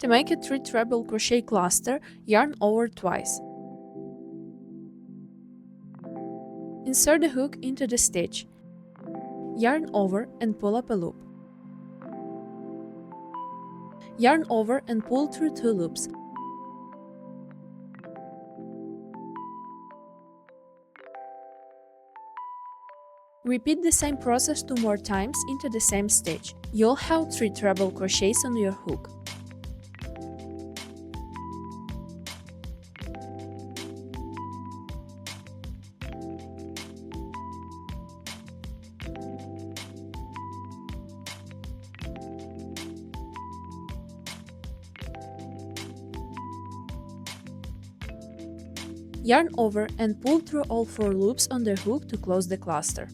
To make a 3 treble crochet cluster, yarn over twice. Insert the hook into the stitch. Yarn over and pull up a loop. Yarn over and pull through 2 loops. Repeat the same process 2 more times into the same stitch. You'll have 3 treble crochets on your hook. Yarn over and pull through all 4 loops on the hook to close the cluster.